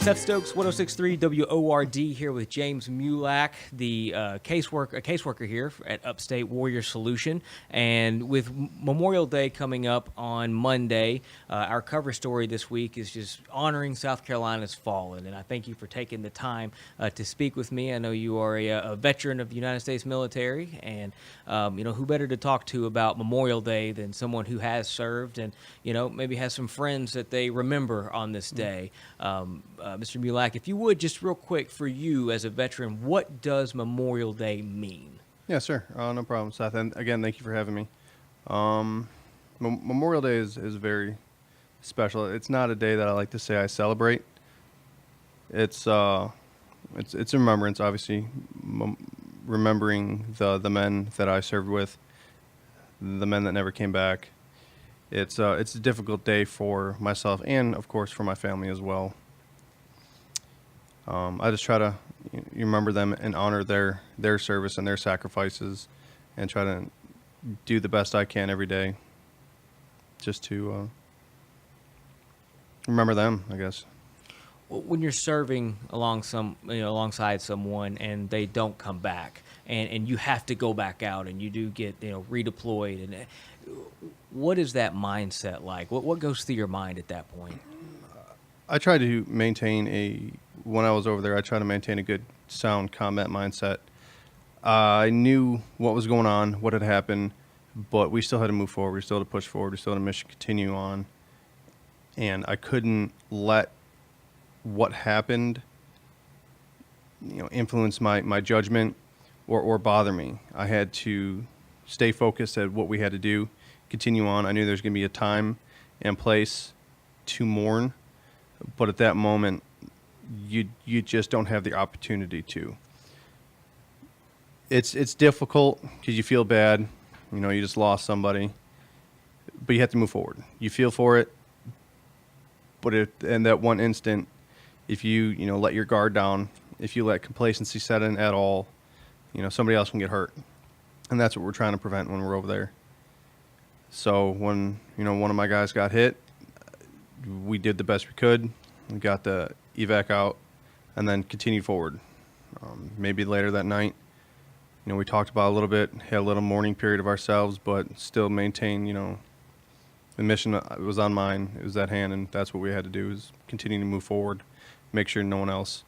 Seth Stokes, 106.3 WORD here with James Mulak, the caseworker here at Upstate Warrior Solution. And with Memorial Day coming up on Monday, our cover story this week is just honoring South Carolina's fallen. And I thank you for taking the time to speak with me. I know you are a veteran of the United States military, and who better to talk to about Memorial Day than someone who has served and maybe has some friends that they remember on this day. Mr. Mulak, if you would, just real quick for you as a veteran, what does Memorial Day mean? Yeah, sure. No problem, Seth. And again, thank you for having me. Memorial Day is very special. It's not a day that I like to say I celebrate. It's a remembrance, obviously, remembering the men that I served with, the men that never came back. It's a difficult day for myself and, of course, for my family as well. I just try to remember them and honor their service and their sacrifices, and try to do the best I can every day, just to remember them, I guess. When you're serving alongside someone and they don't come back, and you have to go back out and you do get redeployed, and what is that mindset like? What goes through your mind at that point? I try to maintain when I was over there, I tried to maintain a good, sound combat mindset. I knew what was going on, what had happened, but we still had to move forward. We still had to push forward. We still had a mission to continue on. And I couldn't let what happened, influence my judgment or bother me. I had to stay focused at what we had to do, continue on. I knew there's going to be a time and place to mourn, but at that moment, you just don't have the opportunity to. It's difficult because you feel bad, you just lost somebody, but you have to move forward. You feel for it, but in that one instant, if you let your guard down, if you let complacency set in at all, somebody else can get hurt, and that's what we're trying to prevent when we're over there. So when one of my guys got hit, we did the best we could. We got the evac out, and then continued forward. Maybe later that night, we talked about a little bit, had a little mourning period of ourselves, but still maintain, the mission was on mine. It was at hand, and that's what we had to do, is continue to move forward, make sure no one else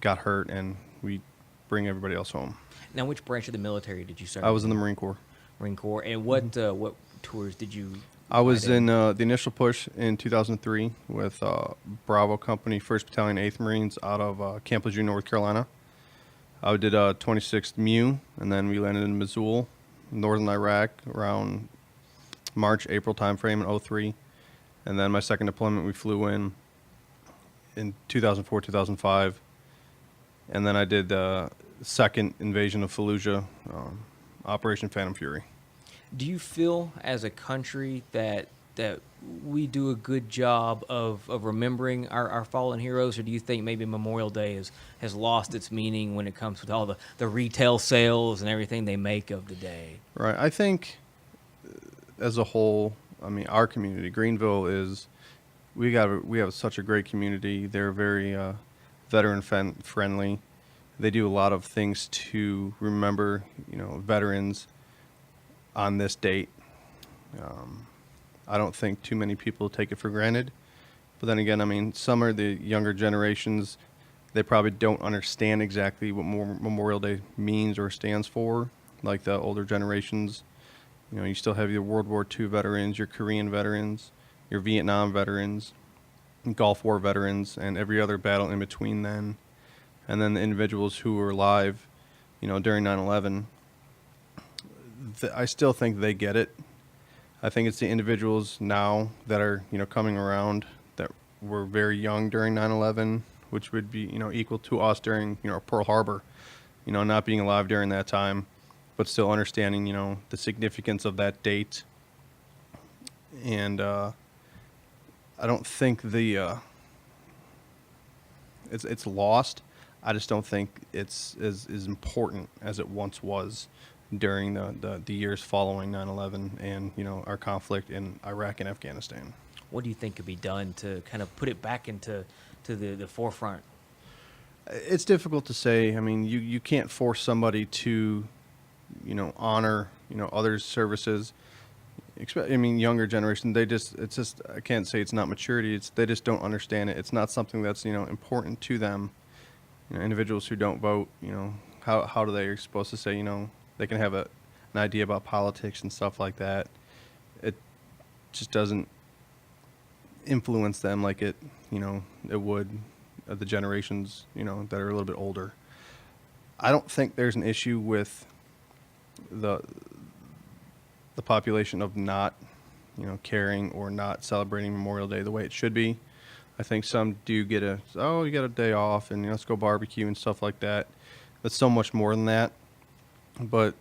got hurt, and we bring everybody else home. Now, which branch of the military did you serve? I was in the Marine Corps. Marine Corps. And what tours did you? I was in the initial push in 2003 with Bravo Company, 1st Battalion, 8th Marines out of Camp Lejeune, North Carolina. I did 26th MEU, and then we landed in Mosul, northern Iraq, around March, April timeframe in 2003. And then my second deployment, we flew in 2004, 2005. And then I did the second invasion of Fallujah, Operation Phantom Fury. Do you feel as a country that we do a good job of remembering our fallen heroes, or do you think maybe Memorial Day has lost its meaning when it comes to all the retail sales and everything they make of the day? Right. I think as a whole, our community, Greenville, we have such a great community. They're very veteran friendly. They do a lot of things to remember, veterans on this date. I don't think too many people take it for granted. But then again, some of the younger generations, they probably don't understand exactly what Memorial Day means or stands for. Like the older generations, you still have your World War II veterans, your Korean veterans, your Vietnam veterans, Gulf War veterans, and every other battle in between then. And then the individuals who were alive, during 9/11, I still think they get it. I think it's the individuals now that are, coming around that were very young during 9/11, which would be, equal to us during, Pearl Harbor, not being alive during that time, but still understanding, the significance of that date. And I don't think it's lost. I just don't think it's as important as it once was during the years following 9/11 and our conflict in Iraq and Afghanistan. what do you think could be done to kind of put it back into the forefront? It's difficult to say. I mean, you can't force somebody to, honor, others' services. I mean, younger generation, it's just, I can't say it's not maturity. They just don't understand it. It's not something that's, important to them. Individuals who don't vote, how do they supposed to say, they can have an idea about politics and stuff like that. It just doesn't influence them like it would the generations, that are a little bit older. I don't think there's an issue with the population of not, caring or not celebrating Memorial Day the way it should be. I think some do get you got a day off and let's go barbecue and stuff like that. That's so much more than that. But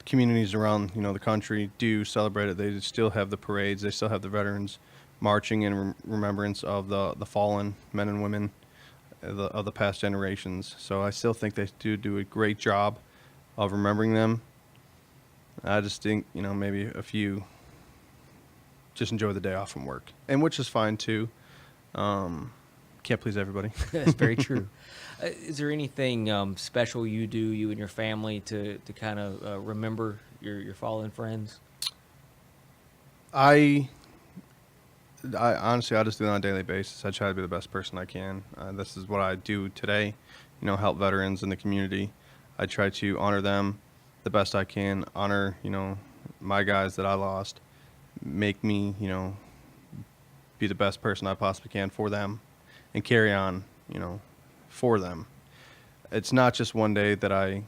communities around, the country do celebrate it. They still have the parades. They still have the veterans marching in remembrance of the fallen men and women of the past generations. So I still think they do a great job of remembering them. I just think, maybe a few just enjoy the day off from work, and which is fine too. Can't please everybody. That's very true. Is there anything special you do, you and your family, to kind of remember your fallen friends? I honestly, I just do it on a daily basis. I try to be the best person I can. This is what I do today, help veterans in the community. I try to honor them the best I can, honor, my guys that I lost, make me, be the best person I possibly can for them, and carry on, for them. It's not just one day that I,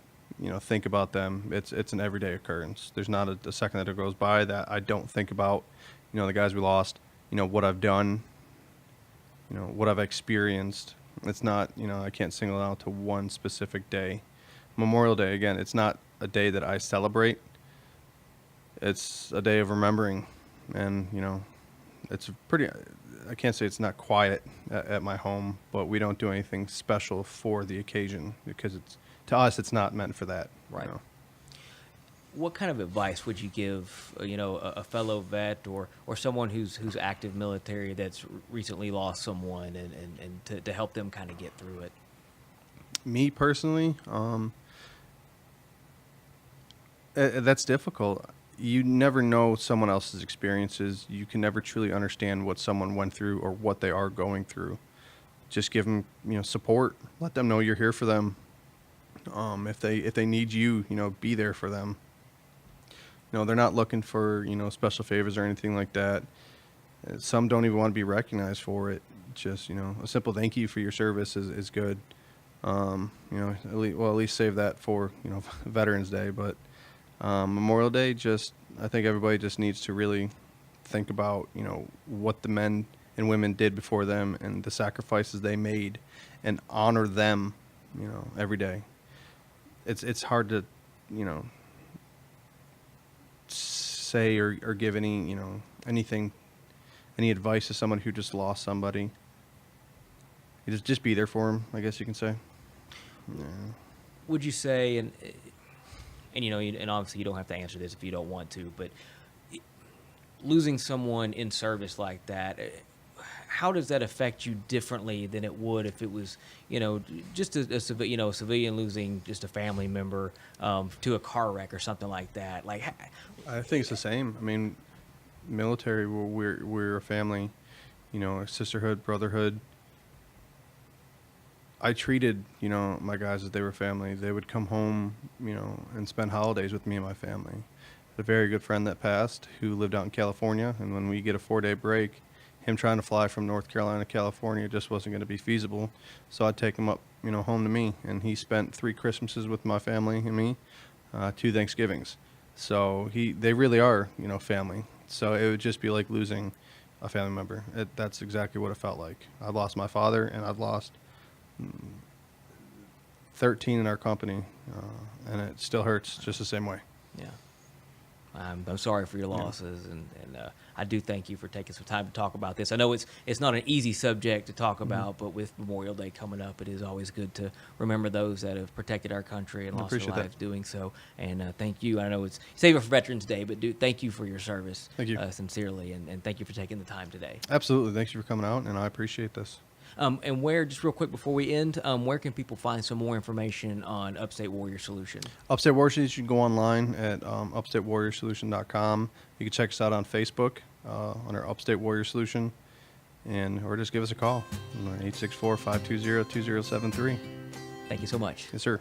think about them. It's an everyday occurrence. There's not a second that goes by that I don't think about, the guys we lost, what I've done, what I've experienced. It's not, I can't single it out to one specific day. Memorial Day, again, it's not a day that I celebrate. It's a day of remembering, and, it's pretty, I can't say it's not quiet at my home, but we don't do anything special for the occasion because to us, it's not meant for that. Right. What kind of advice would you give, a fellow vet or someone who's active military that's recently lost someone, and to help them kind of get through it? Me personally, that's difficult. You never know someone else's experiences. You can never truly understand what someone went through or what they are going through. Just give them, support. Let them know you're here for them. If they need you, be there for them. They're not looking for, special favors or anything like that. Some don't even want to be recognized for it. Just, a simple thank you for your service is good. At least save that for, Veterans Day. But Memorial Day, I think everybody just needs to really think about, what the men and women did before them and the sacrifices they made, and honor them, every day. It's hard to, say or give any, any advice to someone who just lost somebody. You just be there for them, I guess you can say. Yeah. Would you say, and obviously you don't have to answer this if you don't want to, but losing someone in service like that, how does that affect you differently than it would if it was, just a civilian losing just a family member to a car wreck or something like that? Like, I think it's the same. I mean, military, we're a family, a sisterhood, brotherhood. I treated, my guys as they were family. They would come home, and spend holidays with me and my family. A very good friend that passed who lived out in California, and when we get a 4-day break, him trying to fly from North Carolina to California just wasn't going to be feasible. So I'd take him up, home to me, and he spent 3 Christmases with my family and me, 2 Thanksgivings. So they really are, family. So it would just be like losing a family member. That's exactly what it felt like. I'd lost my father, and I'd lost 13 in our company, and it still hurts just the same way. Yeah. I'm sorry for your losses, and I do thank you for taking some time to talk about this. I know it's not an easy subject to talk about, but with Memorial Day coming up, it is always good to remember those that have protected our country and lost their appreciate lives that. doing so. And thank you. I know it's save it for Veterans Day, but thank you for your service. Thank you. Sincerely, and thank you for taking the time today. Absolutely. Thanks for coming out, and I appreciate this. And just real quick before we end, where can people find some more information on Upstate Warrior Solution? Upstate Warrior Solution, you can go online at upstatewarriorsolution.com. You can check us out on Facebook under Upstate Warrior Solution, or just give us a call, 864-520-2073. Thank you so much. Yes, sir.